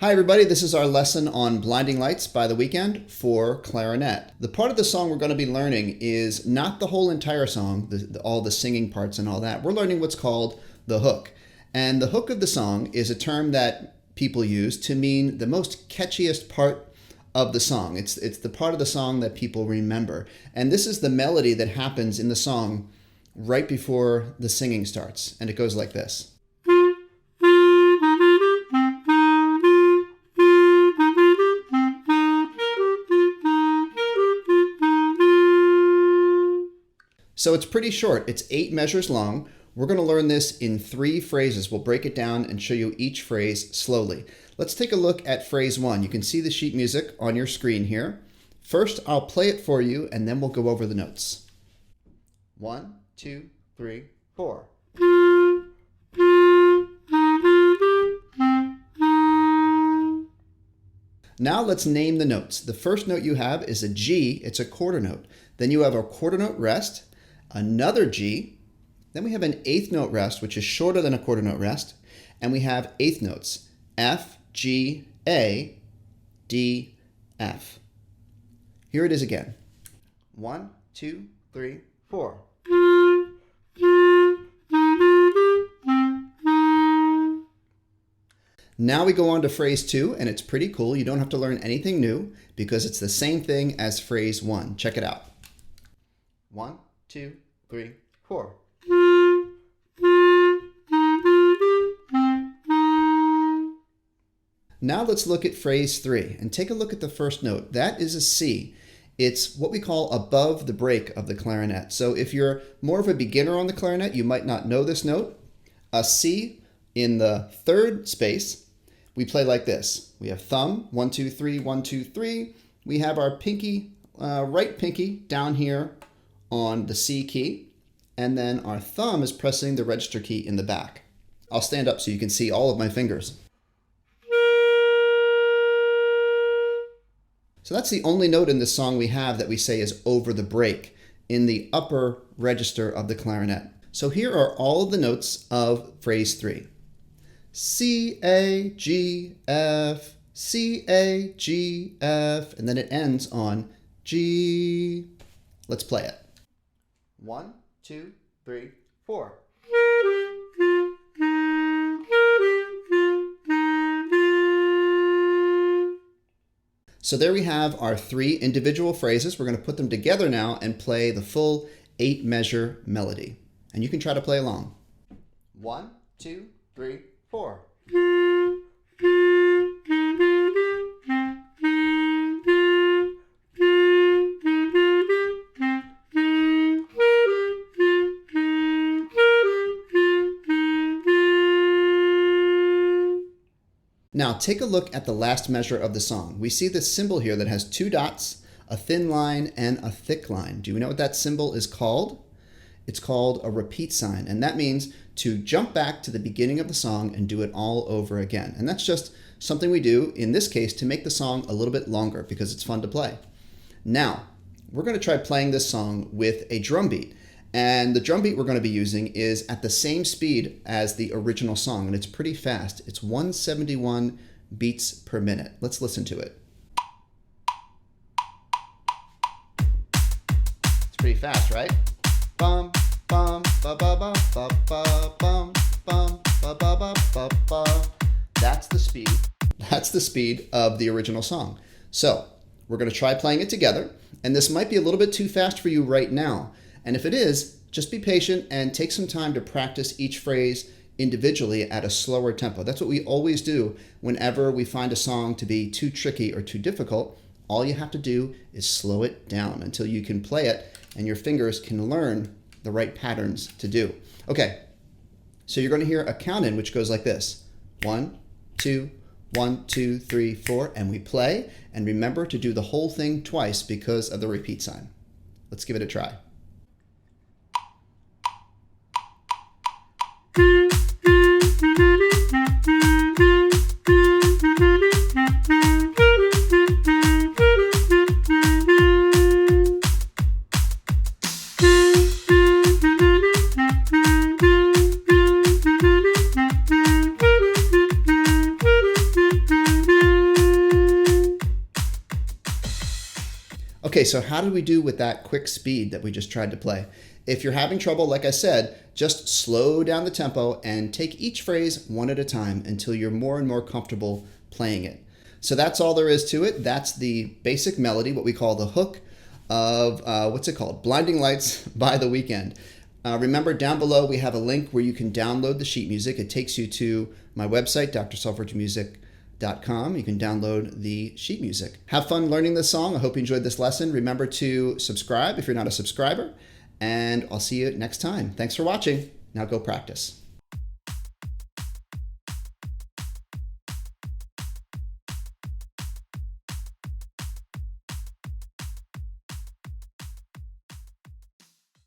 Hi everybody, this is our lesson on Blinding Lights by The Weeknd for clarinet. The part of the song we're going to be learning is not the whole entire song, all the singing parts and all that. We're learning what's called the hook. And the hook of the song is a term that people use to mean the most catchiest part of the song. It's the part of the song that people remember. And this is the melody that happens in the song right before the singing starts. And it goes like this. So it's pretty short. It's 8 measures long. We're going to learn this in 3 phrases. We'll break it down and show you each phrase slowly. Let's take a look at phrase 1. You can see the sheet music on your screen here. First, I'll play it for you, and then we'll go over the notes. 1, 2, 3, 4. Now let's name the notes. The first note you have is a G. It's a quarter note. Then you have a quarter note rest, another G. Then we have an eighth note rest, which is shorter than a quarter note rest. And we have eighth notes, F, G, A, D, F. Here it is again. 1, 2, 3, 4. Now we go on to phrase 2, and it's pretty cool. You don't have to learn anything new because it's the same thing as phrase 1. Check it out. 1, 2, 3, 4. Now let's look at phrase 3 and take a look at the first note. That is a C. It's what we call above the break of the clarinet. So if you're more of a beginner on the clarinet, you might not know this note. A C in the third space, we play like this. We have thumb, 1, 2, 3, 1, 2, 3. We have our pinky, right pinky down here on the C key, and then our thumb is pressing the register key in the back. I'll stand up so you can see all of my fingers. So that's the only note in this song we have that we say is over the break in the upper register of the clarinet. So here are all of the notes of phrase 3. C, A, G, F, C, A, G, F, and then it ends on G. Let's play it. 1, 2, 3, 4. So there we have our 3 individual phrases. We're going to put them together now and play the full 8 measure melody. And you can try to play along. 1, 2, 3, 4. Now take a look at the last measure of the song. We see this symbol here that has 2 dots, a thin line, and a thick line. Do you know what that symbol is called? It's called a repeat sign, and that means to jump back to the beginning of the song and do it all over again. And that's just something we do, in this case, to make the song a little bit longer because it's fun to play. Now, we're going to try playing this song with a drum beat. And the drum beat we're going to be using is at the same speed as the original song, and it's pretty fast. It's 171 beats per minute. Let's listen to it. It's pretty fast, right? Bum, bum, ba ba ba ba ba bum, bum, ba ba ba ba ba. That's the speed. That's the speed of the original song. So we're going to try playing it together, and this might be a little bit too fast for you right now. And if it is, just be patient and take some time to practice each phrase individually at a slower tempo. That's what we always do whenever we find a song to be too tricky or too difficult. All you have to do is slow it down until you can play it and your fingers can learn the right patterns to do. Okay, so you're going to hear a count in which goes like this. 1, 2, 1, 2, 3, 4, and we play. And remember to do the whole thing twice because of the repeat sign. Let's give it a try. Okay, so how did we do with that quick speed that we just tried to play? If you're having trouble, like I said, just slow down the tempo and take each phrase one at a time until you're more and more comfortable playing it. So that's all there is to it. That's the basic melody, what we call the hook of, what's it called? Blinding Lights by The Weeknd. Remember, down below we have a link where you can download the sheet music. It takes you to my website, drselfridgemusic.com. You can download the sheet music. Have fun learning this song. I hope you enjoyed this lesson. Remember to subscribe if you're not a subscriber, and I'll see you next time. Thanks for watching. Now go practice.